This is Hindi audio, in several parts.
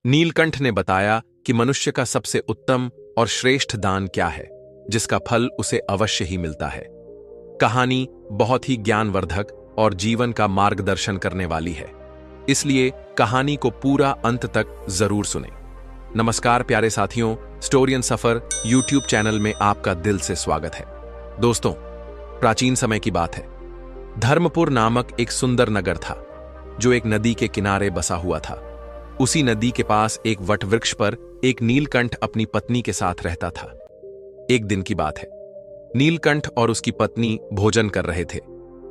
नीलकंठ ने बताया कि मनुष्य का सबसे उत्तम और श्रेष्ठ दान क्या है, जिसका फल उसे अवश्य ही मिलता है। कहानी बहुत ही ज्ञानवर्धक और जीवन का मार्गदर्शन करने वाली है, इसलिए कहानी को पूरा अंत तक जरूर सुनें। नमस्कार प्यारे साथियों, स्टोरियन सफर यूट्यूब चैनल में आपका दिल से स्वागत है। दोस्तों, प्राचीन समय की बात है। धर्मपुर नामक एक सुंदर नगर था, जो एक नदी के किनारे बसा हुआ था। उसी नदी के पास एक वटवृक्ष पर एक नीलकंठ अपनी पत्नी के साथ रहता था। एक दिन की बात है, नीलकंठ और उसकी पत्नी भोजन कर रहे थे।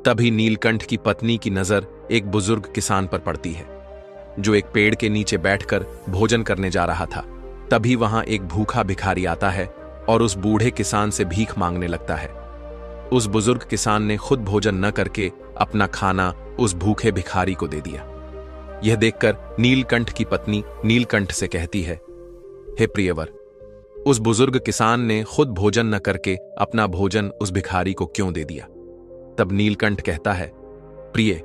तभी नीलकंठ की पत्नी की नजर एक बुजुर्ग किसान पर पड़ती है, जो एक पेड़ के नीचे बैठकर भोजन करने जा रहा था। तभी वहां एक भूखा भिखारी आता है और उस बूढ़े किसान से भीख मांगने लगता है। उस बुजुर्ग किसान ने खुद भोजन न करके अपना खाना उस भूखे भिखारी को दे दिया। यह देखकर नीलकंठ की पत्नी नीलकंठ से कहती है, हे प्रियवर, उस बुजुर्ग किसान ने खुद भोजन न करके अपना भोजन उस भिखारी को क्यों दे दिया? तब नीलकंठ कहता है, प्रिय,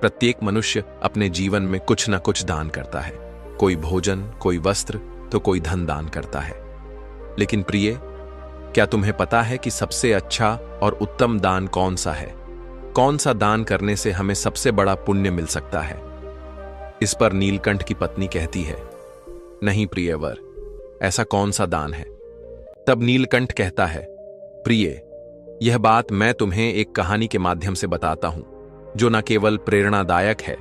प्रत्येक मनुष्य अपने जीवन में कुछ न कुछ दान करता है। कोई भोजन, कोई वस्त्र, तो कोई धन दान करता है। लेकिन प्रिय, क्या तुम्हें पता है कि सबसे अच्छा और उत्तम दान कौन सा है? कौन सा दान करने से हमें सबसे बड़ा पुण्य मिल सकता है? इस पर नीलकंठ की पत्नी कहती है, नहीं प्रियवर, ऐसा कौन सा दान है? तब नीलकंठ कहता है, प्रिय, यह बात मैं तुम्हें एक कहानी के माध्यम से बताता हूं, जो न केवल प्रेरणादायक है,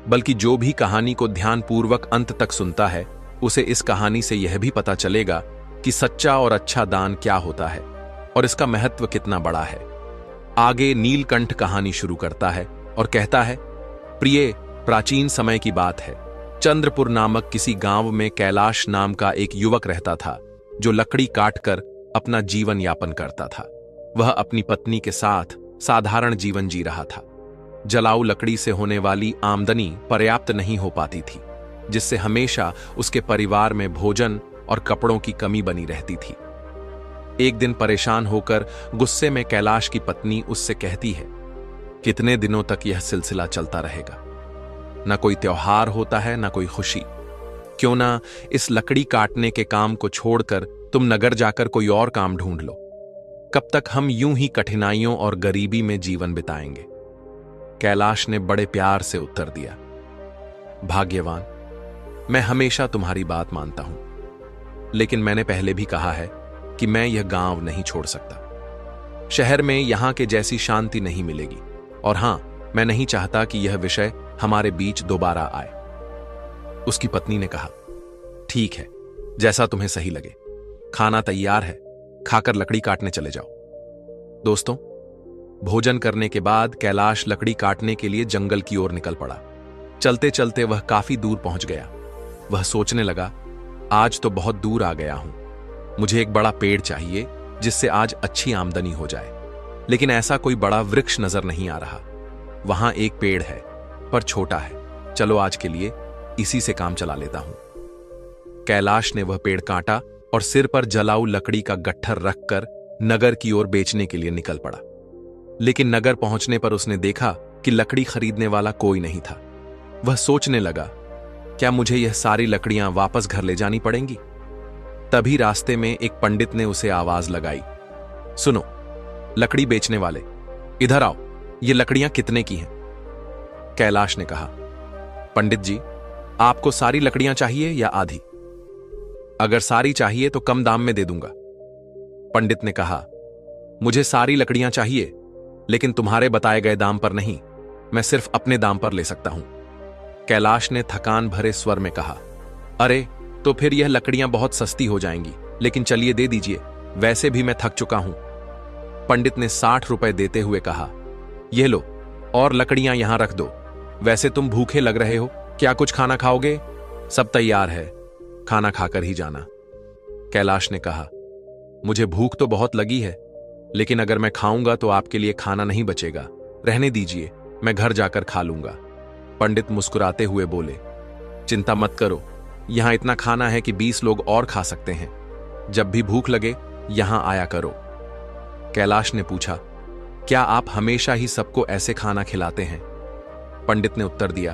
बल्कि जो भी कहानी को ध्यानपूर्वक अंत तक सुनता है, उसे इस कहानी से यह भी पता चलेगा कि सच्चा और अच्छा दान क्या होता है और इसका महत्व कितना बड़ा है। आगे नीलकंठ कहानी शुरू करता है और कहता है, प्रिय, प्राचीन समय की बात है। चंद्रपुर नामक किसी गांव में कैलाश नाम का एक युवक रहता था, जो लकड़ी काटकर अपना जीवन यापन करता था। वह अपनी पत्नी के साथ साधारण जीवन जी रहा था। जलाऊ लकड़ी से होने वाली आमदनी पर्याप्त नहीं हो पाती थी, जिससे हमेशा उसके परिवार में भोजन और कपड़ों की कमी बनी रहती थी। एक दिन परेशान होकर गुस्से में कैलाश की पत्नी उससे कहती है, कितने दिनों तक यह सिलसिला चलता रहेगा? ना कोई त्योहार होता है, ना कोई खुशी। क्यों ना इस लकड़ी काटने के काम को छोड़कर तुम नगर जाकर कोई और काम ढूंढ लो। कब तक हम यूं ही कठिनाइयों और गरीबी में जीवन बिताएंगे? कैलाश ने बड़े प्यार से उत्तर दिया, भाग्यवान, मैं हमेशा तुम्हारी बात मानता हूं, लेकिन मैंने पहले भी कहा है कि मैं यह गांव नहीं छोड़ सकता। शहर में यहां के जैसी शांति नहीं मिलेगी, और हां, मैं नहीं चाहता कि यह विषय हमारे बीच दोबारा आए। उसकी पत्नी ने कहा, ठीक है, जैसा तुम्हें सही लगे। खाना तैयार है, खाकर लकड़ी काटने चले जाओ। दोस्तों, भोजन करने के बाद कैलाश लकड़ी काटने के लिए जंगल की ओर निकल पड़ा। चलते चलते वह काफी दूर पहुंच गया। वह सोचने लगा, आज तो बहुत दूर आ गया हूं। मुझे एक बड़ा पेड़ चाहिए, जिससे आज अच्छी आमदनी हो जाए। लेकिन ऐसा कोई बड़ा वृक्ष नजर नहीं आ रहा। वहां एक पेड़ है, पर छोटा है। चलो आज के लिए इसी से काम चला लेता हूं। कैलाश ने वह पेड़ काटा और सिर पर जलाऊ लकड़ी का गट्ठर रखकर नगर की ओर बेचने के लिए निकल पड़ा। लेकिन नगर पहुंचने पर उसने देखा कि लकड़ी खरीदने वाला कोई नहीं था। वह सोचने लगा, क्या मुझे यह सारी लकड़ियां वापस घर ले जानी पड़ेंगी? तभी रास्ते में एक पंडित ने उसे आवाज लगाई, सुनो लकड़ी बेचने वाले, इधर आओ, ये लकड़ियां कितने की हैं? कैलाश ने कहा, पंडित जी, आपको सारी लकड़ियां चाहिए या आधी? अगर सारी चाहिए तो कम दाम में दे दूंगा। पंडित ने कहा, मुझे सारी लकड़ियां चाहिए, लेकिन तुम्हारे बताए गए दाम पर नहीं, मैं सिर्फ अपने दाम पर ले सकता हूं। कैलाश ने थकान भरे स्वर में कहा, अरे, तो फिर यह लकड़ियां बहुत सस्ती हो जाएंगी, लेकिन चलिए दे दीजिए, वैसे भी मैं थक चुका हूं। पंडित ने 60 रुपए देते हुए कहा, यह लो, और लकड़ियां यहां रख दो। वैसे तुम भूखे लग रहे हो, क्या कुछ खाना खाओगे? सब तैयार है, खाना खाकर ही जाना। कैलाश ने कहा, मुझे भूख तो बहुत लगी है, लेकिन अगर मैं खाऊंगा तो आपके लिए खाना नहीं बचेगा। रहने दीजिए, मैं घर जाकर खा लूंगा। पंडित मुस्कुराते हुए बोले, चिंता मत करो, यहां इतना खाना है कि 20 लोग और खा सकते हैं। जब भी भूख लगे यहां आया करो। कैलाश ने पूछा, क्या आप हमेशा ही सबको ऐसे खाना खिलाते हैं? पंडित ने उत्तर दिया,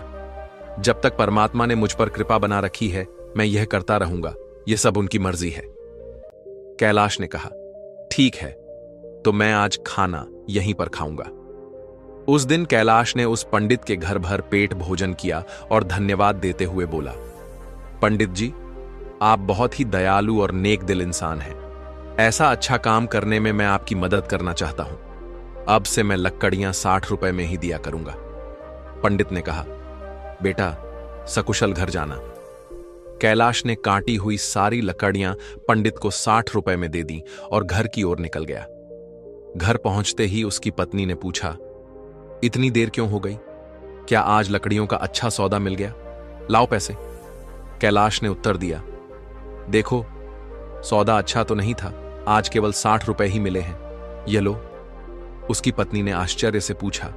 जब तक परमात्मा ने मुझ पर कृपा बना रखी है, मैं यह करता रहूंगा, यह सब उनकी मर्जी है। कैलाश ने कहा, ठीक है, तो मैं आज खाना यहीं पर खाऊंगा। उस दिन कैलाश ने उस पंडित के घर भर पेट भोजन किया और धन्यवाद देते हुए बोला, पंडित जी, आप बहुत ही दयालु और नेक दिल इंसान हैं। ऐसा अच्छा काम करने में मैं आपकी मदद करना चाहता हूं। अब से मैं लकड़ियां 60 रुपए में ही दिया करूंगा। पंडित ने कहा, बेटा, सकुशल घर जाना। कैलाश ने काटी हुई सारी लकड़ियां पंडित को 60 रुपए में दे दी और घर की ओर निकल गया। घर पहुंचते ही उसकी पत्नी ने पूछा, इतनी देर क्यों हो गई? क्या आज लकड़ियों का अच्छा सौदा मिल गया? लाओ पैसे। कैलाश ने उत्तर दिया, देखो, सौदा अच्छा तो नहीं था, आज केवल 60 रुपए ही मिले हैं, ये लो। उसकी पत्नी ने आश्चर्य से पूछा,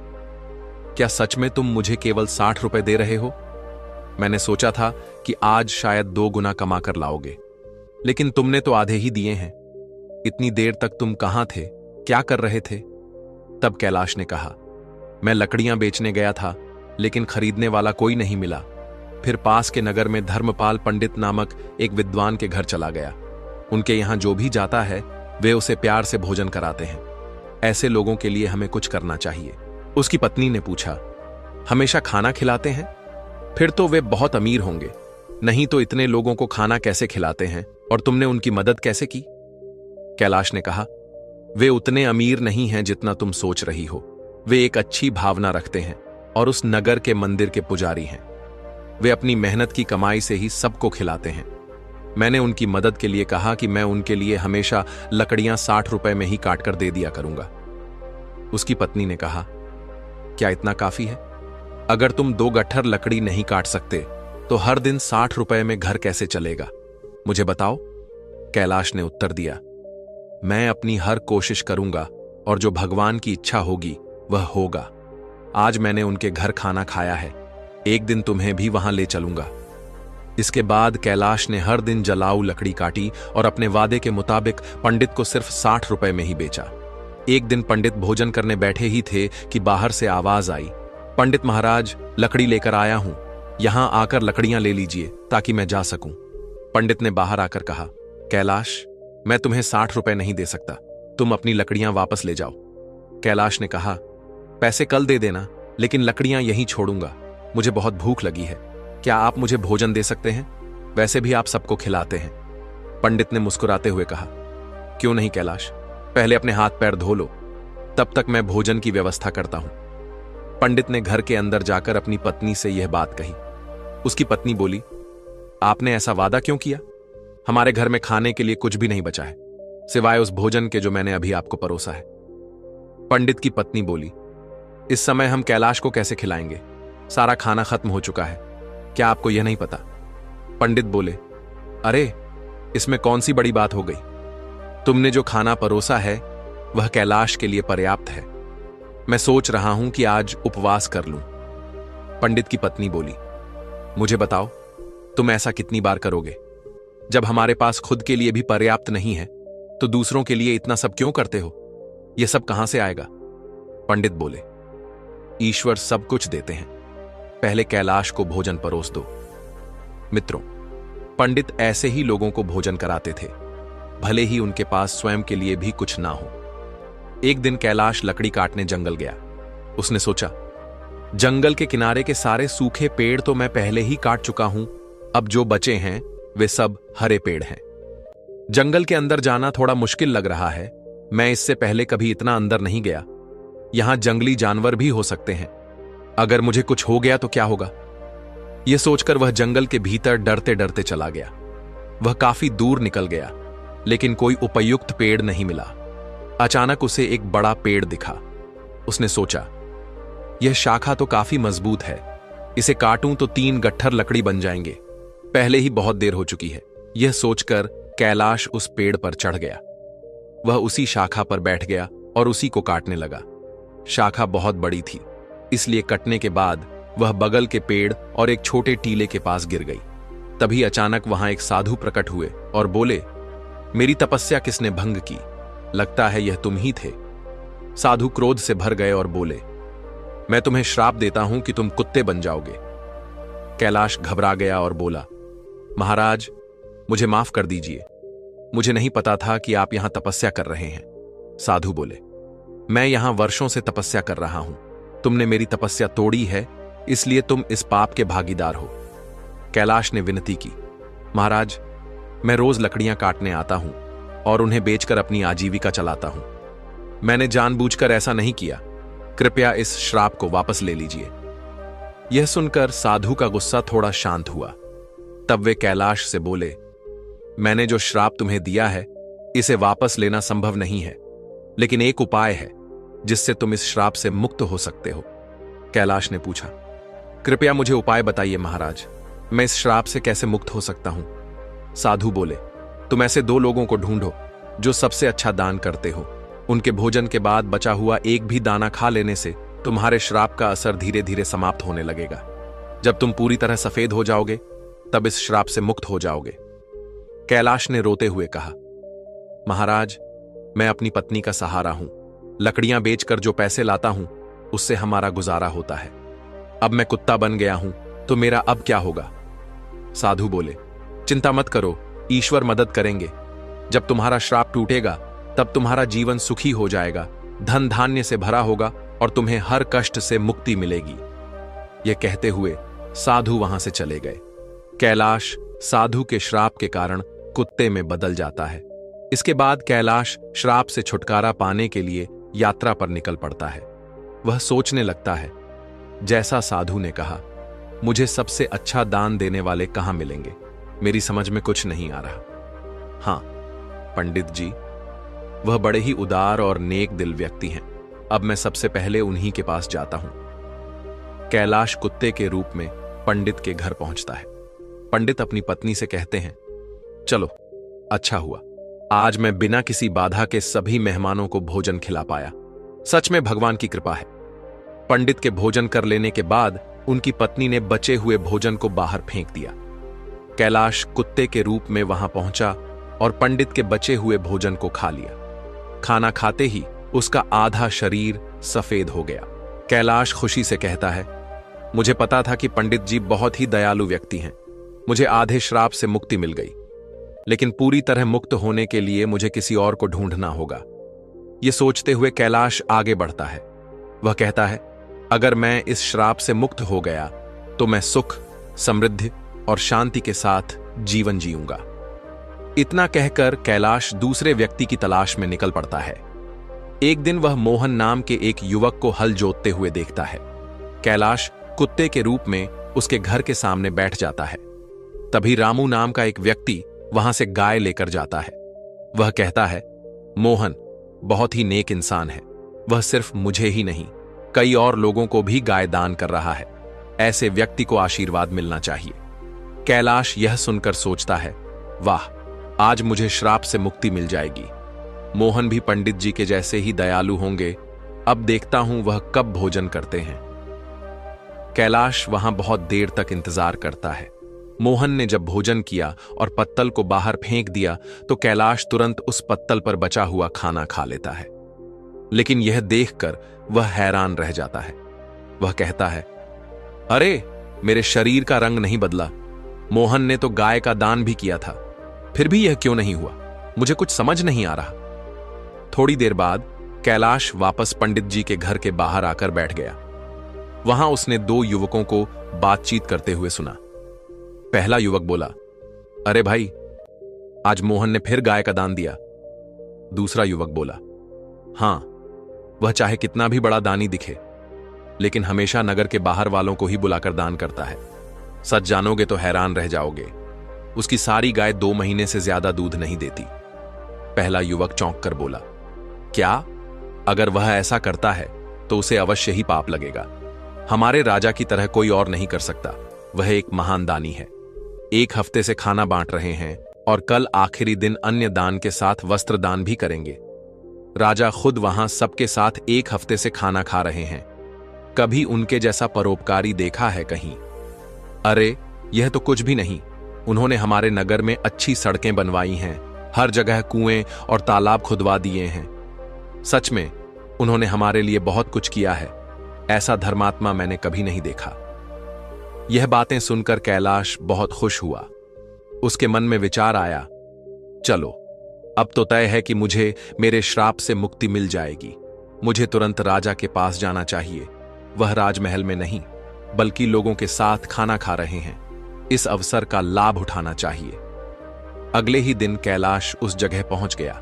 क्या सच में तुम मुझे केवल 60 रुपए दे रहे हो? मैंने सोचा था कि आज शायद 2 गुना कमा कर लाओगे, लेकिन तुमने तो आधे ही दिए हैं। इतनी देर तक तुम कहां थे, क्या कर रहे थे? तब कैलाश ने कहा, मैं लकड़ियां बेचने गया था, लेकिन खरीदने वाला कोई नहीं मिला। फिर पास के नगर में धर्मपाल पंडित नामक एक विद्वान के घर चला गया। उनके यहां जो भी जाता है वे उसे प्यार से भोजन कराते हैं। ऐसे लोगों के लिए हमें कुछ करना चाहिए। उसकी पत्नी ने पूछा, हमेशा खाना खिलाते हैं? फिर तो वे बहुत अमीर होंगे, नहीं तो इतने लोगों को खाना कैसे खिलाते हैं और तुमने उनकी मदद कैसे की? कैलाश ने कहा, वे उतने अमीर नहीं हैं जितना तुम सोच रही हो। वे एक अच्छी भावना रखते हैं और उस नगर के मंदिर के पुजारी हैं। वे अपनी मेहनत की कमाई से ही सबको खिलाते हैं। मैंने उनकी मदद के लिए कहा कि मैं उनके लिए हमेशा लकड़ियां 60 रुपए में ही काट कर दे दिया करूंगा। उसकी पत्नी ने कहा, क्या इतना काफी है? अगर तुम 2 गट्ठर लकड़ी नहीं काट सकते तो हर दिन 60 रुपए में घर कैसे चलेगा? मुझे बताओ। कैलाश ने उत्तर दिया, मैं अपनी हर कोशिश करूंगा और जो भगवान की इच्छा होगी वह होगा। आज मैंने उनके घर खाना खाया है, एक दिन तुम्हें भी वहां ले चलूंगा। इसके बाद कैलाश ने हर दिन जलाऊ लकड़ी काटी और अपने वादे के मुताबिक पंडित को सिर्फ 60 रुपए में ही बेचा। एक दिन पंडित भोजन करने बैठे ही थे कि बाहर से आवाज आई, पंडित महाराज, लकड़ी लेकर आया हूं, यहां आकर लकड़ियां ले लीजिए ताकि मैं जा सकूं। पंडित ने बाहर आकर कहा, कैलाश, मैं तुम्हें 60 रुपए नहीं दे सकता, तुम अपनी लकड़ियां वापस ले जाओ। कैलाश ने कहा, पैसे कल दे देना, लेकिन लकड़ियां यहीं छोड़ूंगा, मुझे बहुत भूख लगी है। क्या आप मुझे भोजन दे सकते हैं? वैसे भी आप सबको खिलाते हैं। पंडित ने मुस्कुराते हुए कहा, क्यों नहीं कैलाश, पहले अपने हाथ पैर धो लो, तब तक मैं भोजन की व्यवस्था करता हूं। पंडित ने घर के अंदर जाकर अपनी पत्नी से यह बात कही। उसकी पत्नी बोली, आपने ऐसा वादा क्यों किया? हमारे घर में खाने के लिए कुछ भी नहीं बचा है, सिवाय उस भोजन के जो मैंने अभी आपको परोसा है। पंडित की पत्नी बोली, इस समय हम कैलाश को कैसे खिलाएंगे? सारा खाना खत्म हो चुका है, क्या आपको यह नहीं पता? पंडित बोले, अरे, इसमें कौन सी बड़ी बात हो गई? तुमने जो खाना परोसा है वह कैलाश के लिए पर्याप्त है। मैं सोच रहा हूं कि आज उपवास कर लूं। पंडित की पत्नी बोली, मुझे बताओ, तुम ऐसा कितनी बार करोगे? जब हमारे पास खुद के लिए भी पर्याप्त नहीं है तो दूसरों के लिए इतना सब क्यों करते हो? यह सब कहां से आएगा? पंडित बोले, ईश्वर सब कुछ देते हैं, पहले कैलाश को भोजन परोस दो। मित्रों, पंडित ऐसे ही लोगों को भोजन कराते थे, भले ही उनके पास स्वयं के लिए भी कुछ ना हो। एक दिन कैलाश लकड़ी काटने जंगल गया। उसने सोचा, जंगल के किनारे के सारे सूखे पेड़ तो मैं पहले ही काट चुका हूं, अब जो बचे हैं वे सब हरे पेड़ हैं। जंगल के अंदर जाना थोड़ा मुश्किल लग रहा है, मैं इससे पहले कभी इतना अंदर नहीं गया। यहां जंगली जानवर भी हो सकते हैं, अगर मुझे कुछ हो गया तो क्या होगा? यह सोचकर वह जंगल के भीतर डरते डरते चला गया। वह काफी दूर निकल गया, लेकिन कोई उपयुक्त पेड़ नहीं मिला। अचानक उसे एक बड़ा पेड़ दिखा। उसने सोचा, यह शाखा तो काफी मजबूत है, इसे काटूं तो 3 गट्ठर लकड़ी बन जाएंगे। पहले ही बहुत देर हो चुकी है। यह सोचकर कैलाश उस पेड़ पर चढ़ गया। वह उसी शाखा पर बैठ गया और उसी को काटने लगा। शाखा बहुत बड़ी थी, इसलिए कटने के बाद वह बगल के पेड़ और एक छोटे टीले के पास गिर गई। तभी अचानक वहां एक साधु प्रकट हुए और बोले, मेरी तपस्या किसने भंग की? लगता है यह तुम ही थे। साधु क्रोध से भर गए और बोले, मैं तुम्हें श्राप देता हूं कि तुम कुत्ते बन जाओगे। कैलाश घबरा गया और बोला, महाराज, मुझे माफ कर दीजिए। मुझे नहीं पता था कि आप यहां तपस्या कर रहे हैं। साधु बोले, मैं यहां वर्षों से तपस्या कर रहा हूं। तुमने मेरी तपस्या तोड़ी है, इसलिए तुम इस पाप के भागीदार हो। कैलाश ने विनती की, महाराज, मैं रोज लकड़ियां काटने आता हूं और उन्हें बेचकर अपनी आजीविका चलाता हूं। मैंने जानबूझकर ऐसा नहीं किया। कृपया इस श्राप को वापस ले लीजिए। यह सुनकर साधु का गुस्सा थोड़ा शांत हुआ। तब वे कैलाश से बोले, मैंने जो श्राप तुम्हें दिया है, इसे वापस लेना संभव नहीं है, लेकिन एक उपाय है जिससे तुम इस श्राप से मुक्त हो सकते हो। कैलाश ने पूछा, कृपया मुझे उपाय बताइए महाराज, मैं इस श्राप से कैसे मुक्त हो सकता हूं? साधु बोले, तुम ऐसे 2 लोगों को ढूंढो जो सबसे अच्छा दान करते हो। उनके भोजन के बाद बचा हुआ एक भी दाना खा लेने से तुम्हारे श्राप का असर धीरे धीरे समाप्त होने लगेगा। जब तुम पूरी तरह सफेद हो जाओगे, तब इस श्राप से मुक्त हो जाओगे। कैलाश ने रोते हुए कहा, महाराज, मैं अपनी पत्नी का सहारा हूं। लकड़ियां बेचकर जो पैसे लाता हूं, उससे हमारा गुजारा होता है। अब मैं कुत्ता बन गया हूं, तो मेरा अब क्या होगा? साधु बोले, चिंता मत करो, ईश्वर मदद करेंगे। जब तुम्हारा श्राप टूटेगा, तब तुम्हारा जीवन सुखी हो जाएगा, धन धान्य से भरा होगा और तुम्हें हर कष्ट से मुक्ति मिलेगी। यह कहते हुए साधु वहां से चले गए। कैलाश साधु के श्राप के कारण कुत्ते में बदल जाता है। इसके बाद कैलाश श्राप से छुटकारा पाने के लिए यात्रा पर निकल पड़ता है। वह सोचने लगता है, जैसा साधु ने कहा, मुझे सबसे अच्छा दान देने वाले कहां मिलेंगे? मेरी समझ में कुछ नहीं आ रहा। हां, पंडित जी, वह बड़े ही उदार और नेक दिल व्यक्ति हैं। अब मैं सबसे पहले उन्हीं के पास जाता हूं। कैलाश कुत्ते के रूप में पंडित के घर पहुंचता है। पंडित अपनी पत्नी से कहते हैं, चलो, अच्छा हुआ, आज मैं बिना किसी बाधा के सभी मेहमानों को भोजन खिला पाया। सच में भगवान की कृपा है। पंडित के भोजन कर लेने के बाद उनकी पत्नी ने बचे हुए भोजन को बाहर फेंक दिया। कैलाश कुत्ते के रूप में वहां पहुंचा और पंडित के बचे हुए भोजन को खा लिया। खाना खाते ही उसका आधा शरीर सफेद हो गया। कैलाश खुशी से कहता है, मुझे पता था कि पंडित जी बहुत ही दयालु व्यक्ति हैं। मुझे आधे श्राप से मुक्ति मिल गई, लेकिन पूरी तरह मुक्त होने के लिए मुझे किसी और को ढूंढना होगा। यह सोचते हुए कैलाश आगे बढ़ता है। वह कहता है, अगर मैं इस श्राप से मुक्त हो गया तो मैं सुख, समृद्धि और शांति के साथ जीवन जीऊंगा। इतना कहकर कैलाश दूसरे व्यक्ति की तलाश में निकल पड़ता है। एक दिन वह मोहन नाम के एक युवक को हल जोतते हुए देखता है। कैलाश कुत्ते के रूप में उसके घर के सामने बैठ जाता है। तभी रामू नाम का एक व्यक्ति वहां से गाय लेकर जाता है। वह कहता है, मोहन बहुत ही नेक इंसान है। वह सिर्फ मुझे ही नहीं, कई और लोगों को भी गाय दान कर रहा है। ऐसे व्यक्ति को आशीर्वाद मिलना चाहिए। कैलाश यह सुनकर सोचता है, वाह, आज मुझे श्राप से मुक्ति मिल जाएगी। मोहन भी पंडित जी के जैसे ही दयालु होंगे। अब देखता हूं वह कब भोजन करते हैं। कैलाश वहां बहुत देर तक इंतजार करता है। मोहन ने जब भोजन किया और पत्तल को बाहर फेंक दिया तो कैलाश तुरंत उस पत्तल पर बचा हुआ खाना खा लेता है। लेकिन यह देखकर वह हैरान रह जाता है। वह कहता है, अरे, मेरे शरीर का रंग नहीं बदला। मोहन ने तो गाय का दान भी किया था, फिर भी यह क्यों नहीं हुआ? मुझे कुछ समझ नहीं आ रहा। थोड़ी देर बाद कैलाश वापस पंडित जी के घर के बाहर आकर बैठ गया। वहां उसने 2 युवकों को बातचीत करते हुए सुना। पहला युवक बोला, अरे भाई, आज मोहन ने फिर गाय का दान दिया। दूसरा युवक बोला, हां, वह चाहे कितना भी बड़ा दानी दिखे, लेकिन हमेशा नगर के बाहर वालों को ही बुलाकर दान करता है। सच जानोगे तो हैरान रह जाओगे। उसकी सारी गाय 2 महीने से ज्यादा दूध नहीं देती। पहला युवक चौंक कर बोला, क्या? अगर वह ऐसा करता है तो उसे अवश्य ही पाप लगेगा। हमारे राजा की तरह कोई और नहीं कर सकता। वह एक महान दानी है। 1 हफ्ते से खाना बांट रहे हैं और कल आखिरी दिन अन्य दान के साथ वस्त्र दान भी करेंगे। राजा खुद वहां सबके साथ 1 हफ्ते से खाना खा रहे हैं। कभी उनके जैसा परोपकारी देखा है कहीं? अरे, यह तो कुछ भी नहीं। उन्होंने हमारे नगर में अच्छी सड़कें बनवाई हैं, हर जगह कुएं और तालाब खुदवा दिए हैं। सच में उन्होंने हमारे लिए बहुत कुछ किया है। ऐसा धर्मात्मा मैंने कभी नहीं देखा। यह बातें सुनकर कैलाश बहुत खुश हुआ। उसके मन में विचार आया, चलो अब तो तय है कि मुझे मेरे श्राप से मुक्ति मिल जाएगी। मुझे तुरंत राजा के पास जाना चाहिए। वह राजमहल में नहीं बल्कि लोगों के साथ खाना खा रहे हैं। इस अवसर का लाभ उठाना चाहिए। अगले ही दिन कैलाश उस जगह पहुंच गया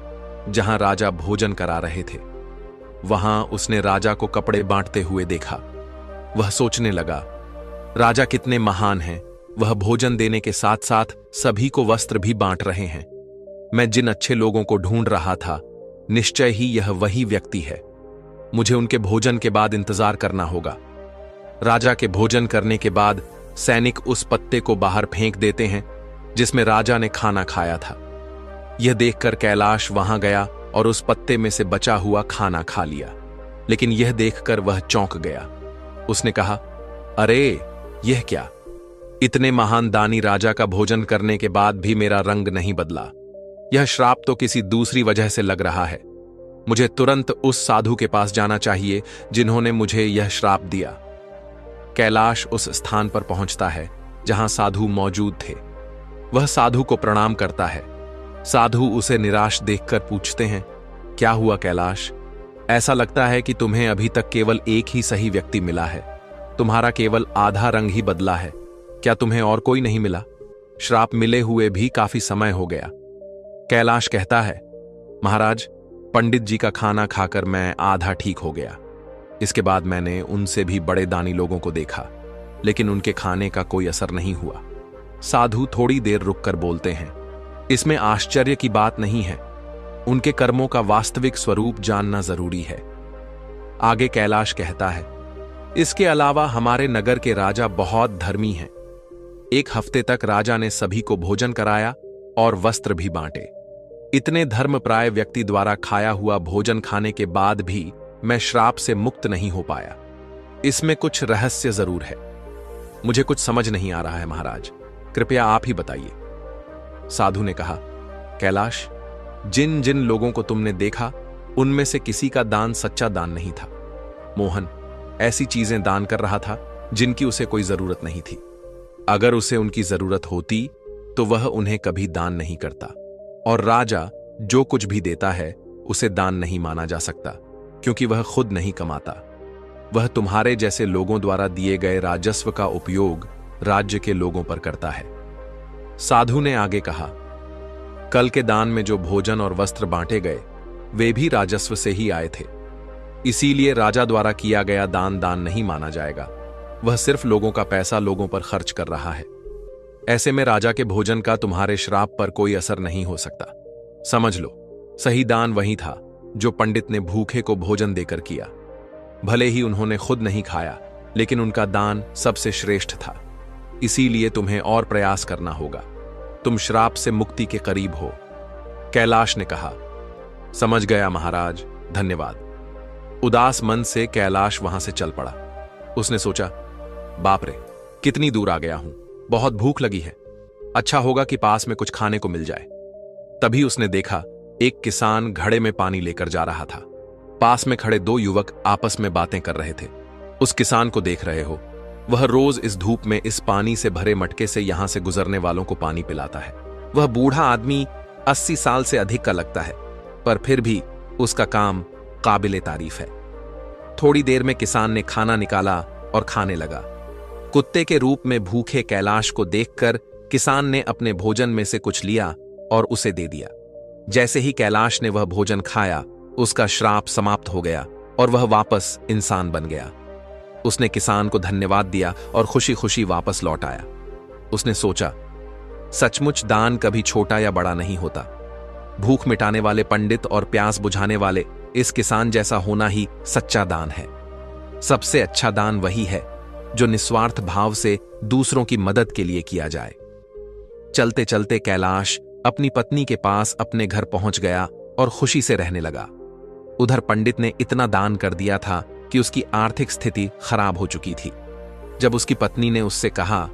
जहां राजा भोजन करा रहे थे। वहां उसने राजा को कपड़े बांटते हुए देखा। वह सोचने लगा, राजा कितने महान हैं। वह भोजन देने के साथ साथ सभी को वस्त्र भी बांट रहे हैं। मैं जिन अच्छे लोगों को ढूंढ रहा था, निश्चय ही यह वही व्यक्ति है। मुझे उनके भोजन के बाद इंतजार करना होगा। राजा के भोजन करने के बाद सैनिक उस पत्ते को बाहर फेंक देते हैं जिसमें राजा ने खाना खाया था। यह देखकर कैलाश वहां गया और उस पत्ते में से बचा हुआ खाना खा लिया। लेकिन यह देखकर वह चौंक गया। उसने कहा, अरे यह क्या? इतने महान दानी राजा का भोजन करने के बाद भी मेरा रंग नहीं बदला। यह श्राप तो किसी दूसरी वजह से लग रहा है। मुझे तुरंत उस साधु के पास जाना चाहिए जिन्होंने मुझे यह श्राप दिया। कैलाश उस स्थान पर पहुंचता है जहां साधु मौजूद थे। वह साधु को प्रणाम करता है। साधु उसे निराश देखकर पूछते हैं, क्या हुआ कैलाश? ऐसा लगता है कि तुम्हें अभी तक केवल एक ही सही व्यक्ति मिला है। तुम्हारा केवल आधा रंग ही बदला है। क्या तुम्हें और कोई नहीं मिला? श्राप मिले हुए भी काफी समय हो गया। कैलाश कहता है, महाराज, पंडित जी का खाना खाकर मैं आधा ठीक हो गया। इसके बाद मैंने उनसे भी बड़े दानी लोगों को देखा, लेकिन उनके खाने का कोई असर नहीं हुआ। साधु थोड़ी देर रुककर बोलते हैं, इसमें आश्चर्य की बात नहीं है। उनके कर्मों का वास्तविक स्वरूप जानना जरूरी है। आगे कैलाश कहता है, इसके अलावा हमारे नगर के राजा बहुत धर्मी हैं। एक हफ्ते तक राजा ने सभी को भोजन कराया और वस्त्र भी बांटे। इतने धर्मप्राय व्यक्ति द्वारा खाया हुआ भोजन खाने के बाद भी मैं श्राप से मुक्त नहीं हो पाया। इसमें कुछ रहस्य जरूर है। मुझे कुछ समझ नहीं आ रहा है महाराज, कृपया आप ही बताइए। साधु ने कहा, कैलाश, जिन जिन लोगों को तुमने देखा उनमें से किसी का दान सच्चा दान नहीं था। मोहन ऐसी चीजें दान कर रहा था जिनकी उसे कोई जरूरत नहीं थी। अगर उसे उनकी जरूरत होती तो वह उन्हें कभी दान नहीं करता। और राजा जो कुछ भी देता है उसे दान नहीं माना जा सकता, क्योंकि वह खुद नहीं कमाता। वह तुम्हारे जैसे लोगों द्वारा दिए गए राजस्व का उपयोग राज्य के लोगों पर करता है। साधु ने आगे कहा, कल के दान में जो भोजन और वस्त्र बांटे गए वे भी राजस्व से ही आए थे। इसीलिए राजा द्वारा किया गया दान दान नहीं माना जाएगा। वह सिर्फ लोगों का पैसा लोगों पर खर्च कर रहा है। ऐसे में राजा के भोजन का तुम्हारे श्राप पर कोई असर नहीं हो सकता। समझ लो, सही दान वही था जो पंडित ने भूखे को भोजन देकर किया। भले ही उन्होंने खुद नहीं खाया, लेकिन उनका दान सबसे श्रेष्ठ था। इसीलिए तुम्हें और प्रयास करना होगा। तुम श्राप से मुक्ति के करीब हो। कैलाश ने कहा, समझ गया महाराज, धन्यवाद। उदास मन से कैलाश वहां से चल पड़ा। उसने सोचा, बाप रे, कितनी दूर आ गया हूं। बहुत भूख लगी है। अच्छा होगा कि पास में कुछ खाने को मिल जाए। तभी उसने देखा एक किसान घड़े में पानी लेकर जा रहा था। पास में खड़े दो युवक आपस में बातें कर रहे थे। उस किसान को देख रहे हो, वह रोज इस धूप में इस पानी से भरे मटके से यहां से गुजरने वालों को पानी पिलाता है। वह बूढ़ा आदमी 80 साल से अधिक का लगता है, पर फिर भी उसका काम काबिले तारीफ है। थोड़ी देर में किसान ने खाना निकाला और खाने लगा। कुत्ते के रूप में भूखे कैलाश को देखकर किसान ने अपने भोजन में से कुछ लिया और उसे दे दिया। जैसे ही कैलाश ने वह भोजन खाया, उसका श्राप समाप्त हो गया और वह वापस इंसान बन गया। उसने किसान को धन्यवाद दिया और खुशी खुशी वापस लौट आया। उसने सोचा, सचमुच दान कभी छोटा या बड़ा नहीं होता। भूख मिटाने वाले पंडित और प्यास बुझाने वाले इस किसान जैसा होना ही सच्चा दान है। सबसे अच्छा दान वही है जो निस्वार्थ भाव से दूसरों की मदद के लिए किया जाए। चलते चलते कैलाश अपनी पत्नी के पास अपने घर पहुंच गया और खुशी से रहने लगा। उधर पंडित ने इतना दान कर दिया था कि उसकी आर्थिक स्थिति खराब हो चुकी थी। जब उसकी पत्नी ने उससे कहा,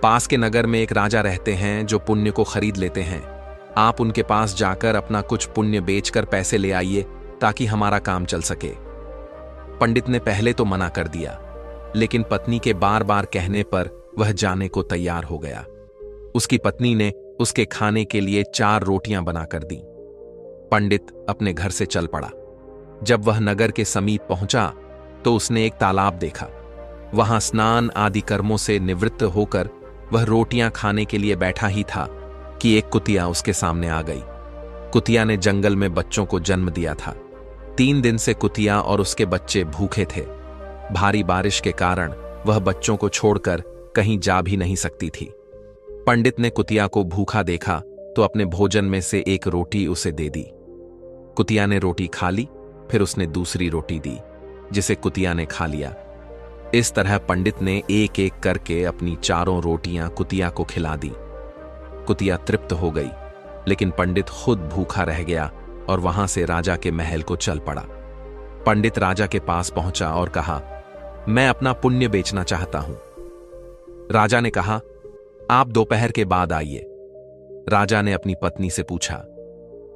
पास के नगर में एक राजा रहते हैं जो पुण्य को खरीद लेते हैं। आप उनके पास जाकर अपना कुछ पुण्य बेचकर पैसे ले आइए ताकि हमारा काम चल सके। पंडित ने पहले तो मना कर दिया, लेकिन पत्नी के बार बार कहने पर वह जाने को तैयार हो गया। उसकी पत्नी ने उसके खाने के लिए 4 रोटियां बनाकर दी। पंडित अपने घर से चल पड़ा। जब वह नगर के समीप पहुंचा तो उसने एक तालाब देखा। वहां स्नान आदि कर्मों से निवृत्त होकर वह रोटियां खाने के लिए बैठा ही था कि एक कुतिया उसके सामने आ गई। कुतिया ने जंगल में बच्चों को जन्म दिया था। 3 दिन से कुतिया और उसके बच्चे भूखे थे। भारी बारिश के कारण वह बच्चों को छोड़कर कहीं जा भी नहीं सकती थी। पंडित ने कुतिया को भूखा देखा तो अपने भोजन में से एक रोटी उसे दे दी। कुतिया ने रोटी खा ली, फिर उसने दूसरी रोटी दी, जिसे कुतिया ने खा लिया। इस तरह पंडित ने एक एक करके अपनी 4 रोटियां कुतिया को खिला दी। कुतिया तृप्त हो गई, लेकिन पंडित खुद भूखा रह गया और वहां से राजा के महल को चल पड़ा। पंडित राजा के पास पहुंचा और कहा, मैं अपना पुण्य बेचना चाहता हूं। राजा ने कहा, आप दोपहर के बाद आइए। राजा ने अपनी पत्नी से पूछा,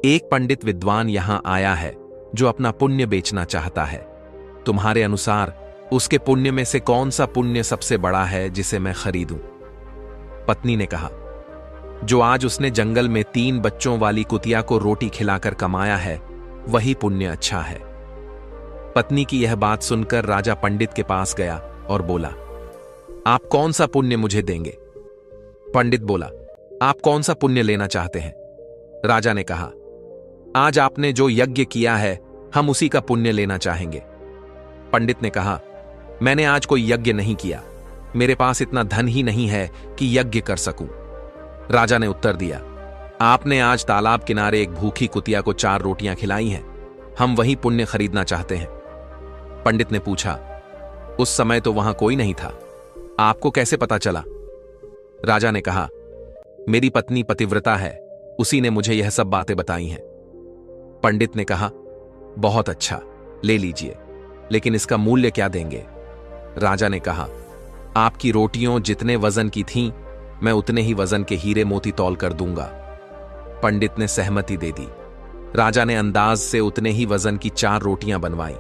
एक पंडित विद्वान यहां आया है जो अपना पुण्य बेचना चाहता है। तुम्हारे अनुसार उसके पुण्य में से कौन सा पुण्य सबसे बड़ा है जिसे मैं खरीदूं? पत्नी ने कहा, जो आज उसने जंगल में 3 बच्चों वाली कुतिया को रोटी खिलाकर कमाया है, वही पुण्य अच्छा है। पत्नी की यह बात सुनकर राजा पंडित के पास गया और बोला, आप कौन सा पुण्य मुझे देंगे? पंडित बोला, आप कौन सा पुण्य लेना चाहते हैं? राजा ने कहा, आज आपने जो यज्ञ किया है, हम उसी का पुण्य लेना चाहेंगे। पंडित ने कहा, मैंने आज कोई यज्ञ नहीं किया। मेरे पास इतना धन ही नहीं है कि यज्ञ कर सकूं। राजा ने उत्तर दिया, आपने आज तालाब किनारे एक भूखी कुतिया को 4 रोटियां खिलाई हैं। हम वही पुण्य खरीदना चाहते हैं। पंडित ने पूछा, उस समय तो वहां कोई नहीं था, आपको कैसे पता चला? राजा ने कहा, मेरी पत्नी पतिव्रता है, उसी ने मुझे यह सब बातें बताई हैं। पंडित ने कहा, बहुत अच्छा, ले लीजिए, लेकिन इसका मूल्य क्या देंगे? राजा ने कहा, आपकी रोटियों जितने वजन की थीं, मैं उतने ही वजन के हीरे मोती तौल कर दूंगा। पंडित ने सहमति दे दी। राजा ने अंदाज से उतने ही वजन की 4 रोटियां बनवाई।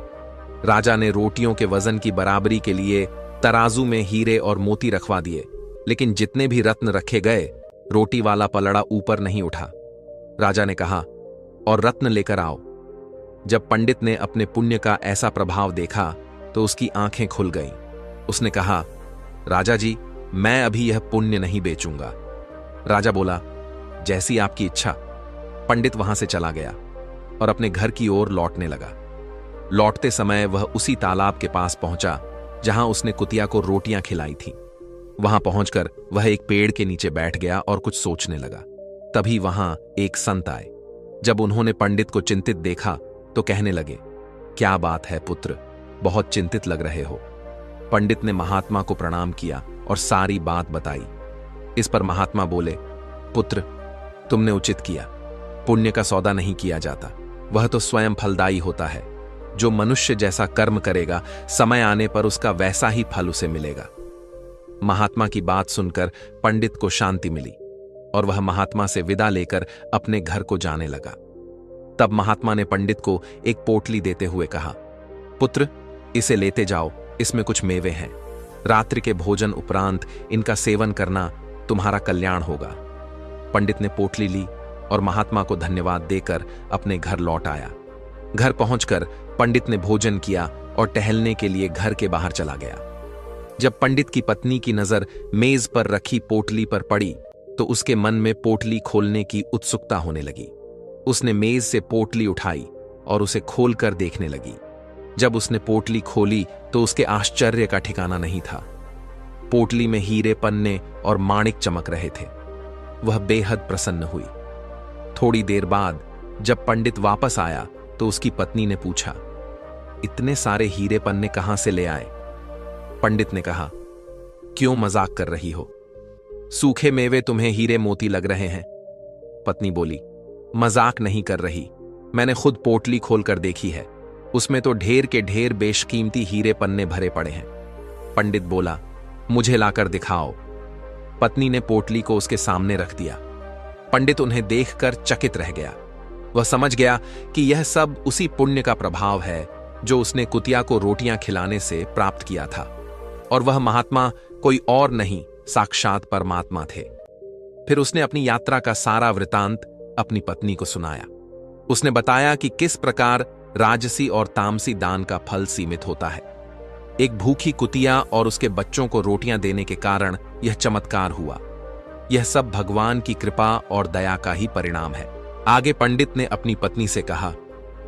राजा ने रोटियों के वजन की बराबरी के लिए तराजू में हीरे और मोती रखवा दिए, लेकिन जितने भी रत्न रखे गए, रोटी वाला पलड़ा ऊपर नहीं उठा। राजा ने कहा, और रत्न लेकर आओ। जब पंडित ने अपने पुण्य का ऐसा प्रभाव देखा तो उसकी आंखें खुल गईं। उसने कहा, राजा जी, मैं अभी यह पुण्य नहीं बेचूंगा। राजा बोला, जैसी आपकी इच्छा। पंडित वहां से चला गया और अपने घर की ओर लौटने लगा। लौटते समय वह उसी तालाब के पास पहुंचा जहां उसने कुतिया को रोटियां खिलाई थी। वहां पहुंचकर वह एक पेड़ के नीचे बैठ गया और कुछ सोचने लगा। तभी वहां एक संत आए। जब उन्होंने पंडित को चिंतित देखा तो कहने लगे, क्या बात है पुत्र, बहुत चिंतित लग रहे हो। पंडित ने महात्मा को प्रणाम किया और सारी बात बताई। इस पर महात्मा बोले, पुत्र, तुमने उचित किया। पुण्य का सौदा नहीं किया जाता, वह तो स्वयं फलदायी होता है। जो मनुष्य जैसा कर्म करेगा, समय आने पर उसका वैसा ही फल उसे मिलेगा। महात्मा की बात सुनकर पंडित को शांति मिली और वह महात्मा से विदा लेकर अपने घर को जाने लगा। तब महात्मा ने पंडित को एक पोटली देते हुए कहा, पुत्र, इसे लेते जाओ, इसमें कुछ मेवे हैं। रात्रि के भोजन उपरांत इनका सेवन करना, तुम्हारा कल्याण होगा। पंडित ने पोटली ली और महात्मा को धन्यवाद देकर अपने घर लौट आया। घर पहुंचकर पंडित ने भोजन किया और टहलने के लिए घर के बाहर चला गया। जब पंडित की पत्नी की नजर मेज पर रखी पोटली पर पड़ी तो उसके मन में पोटली खोलने की उत्सुकता होने लगी। उसने मेज से पोटली उठाई और उसे खोलकर देखने लगी। जब उसने पोटली खोली तो उसके आश्चर्य का ठिकाना नहीं था। पोटली में हीरे, पन्ने और माणिक चमक रहे थे। वह बेहद प्रसन्न हुई। थोड़ी देर बाद जब पंडित वापस आया तो उसकी पत्नी ने पूछा, इतने सारे हीरे पन्ने कहां से ले आए? पंडित ने कहा, क्यों मजाक कर रही हो? सूखे मेवे तुम्हें हीरे मोती लग रहे हैं। पत्नी बोली, मजाक नहीं कर रही, मैंने खुद पोटली खोलकर देखी है, उसमें तो ढेर के ढेर बेशकीमती हीरे पन्ने भरे पड़े हैं। पंडित बोला, मुझे लाकर दिखाओ। पत्नी ने पोटली को उसके सामने रख दिया। पंडित उन्हें देखकर चकित रह गया। वह समझ गया कि यह सब उसी पुण्य का प्रभाव है जो उसने कुतिया को रोटियां खिलाने से प्राप्त किया था, और वह महात्मा कोई और नहीं, साक्षात परमात्मा थे। फिर उसने अपनी यात्रा का सारा वृतांत अपनी पत्नी को सुनाया। उसने बताया कि किस प्रकार राजसी और तामसी दान का फल सीमित होता है। एक भूखी कुतिया और उसके बच्चों को रोटियां देने के कारण यह चमत्कार हुआ। यह सब भगवान की कृपा और दया का ही परिणाम है। आगे पंडित ने अपनी पत्नी से कहा,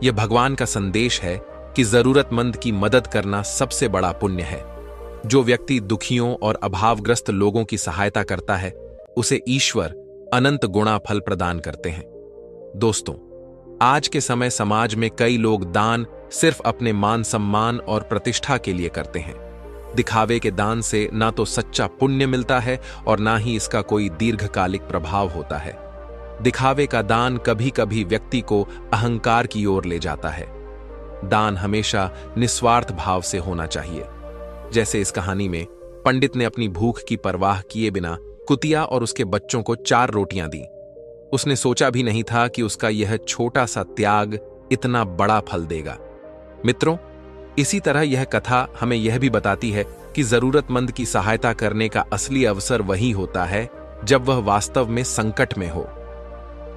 यह भगवान का संदेश है कि जरूरतमंद की मदद करना सबसे बड़ा पुण्य है। जो व्यक्ति दुखियों और अभावग्रस्त लोगों की सहायता करता है, उसे ईश्वर अनंत गुणा फल प्रदान करते हैं। दोस्तों, आज के समय समाज में कई लोग दान सिर्फ अपने मान सम्मान और प्रतिष्ठा के लिए करते हैं। दिखावे के दान से ना तो सच्चा पुण्य मिलता है और ना ही इसका कोई दीर्घकालिक प्रभाव होता है। दिखावे का दान कभी कभी व्यक्ति को अहंकार की ओर ले जाता है। दान हमेशा निस्वार्थ भाव से होना चाहिए। जैसे इस कहानी में पंडित ने अपनी भूख की परवाह किए बिना कुतिया और उसके बच्चों को 4 रोटियां दी। उसने सोचा भी नहीं था कि उसका यह छोटा सा त्याग इतना बड़ा फल देगा। मित्रों, इसी तरह यह कथा हमें यह भी बताती है कि जरूरतमंद की सहायता करने का असली अवसर वही होता है जब वह वास्तव में संकट में हो।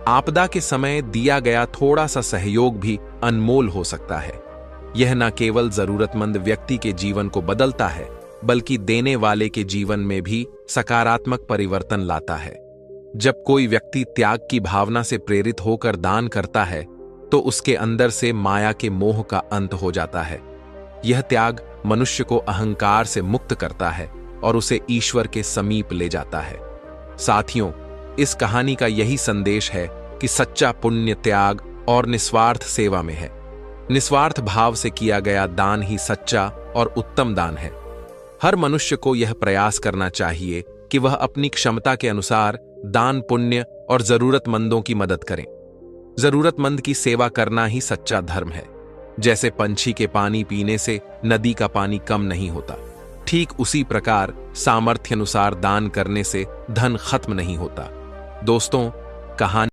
आपदा के समय दिया गया थोड़ा सा सहयोग भी अनमोल हो सकता है। यह न केवल जरूरतमंद व्यक्ति के जीवन को बदलता है, बल्कि देने वाले के जीवन में भी सकारात्मक परिवर्तन लाता है। जब कोई व्यक्ति त्याग की भावना से प्रेरित होकर दान करता है, तो उसके अंदर से माया के मोह का अंत हो जाता है। यह त्याग मनुष्य को अहंकार से मुक्त करता है और उसे ईश्वर के समीप ले जाता है। साथियों, इस कहानी का यही संदेश है कि सच्चा पुण्य त्याग और निस्वार्थ सेवा में है। निस्वार्थ भाव से किया गया दान ही सच्चा और उत्तम दान है। हर मनुष्य को यह प्रयास करना चाहिए कि वह अपनी क्षमता के अनुसार दान पुण्य और जरूरतमंदों की मदद करें। जरूरतमंद की सेवा करना ही सच्चा धर्म है। जैसे पंछी के पानी पीने से नदी का पानी कम नहीं होता, ठीक उसी प्रकार सामर्थ्य अनुसार दान करने से धन खत्म नहीं होता। दोस्तों, कहानी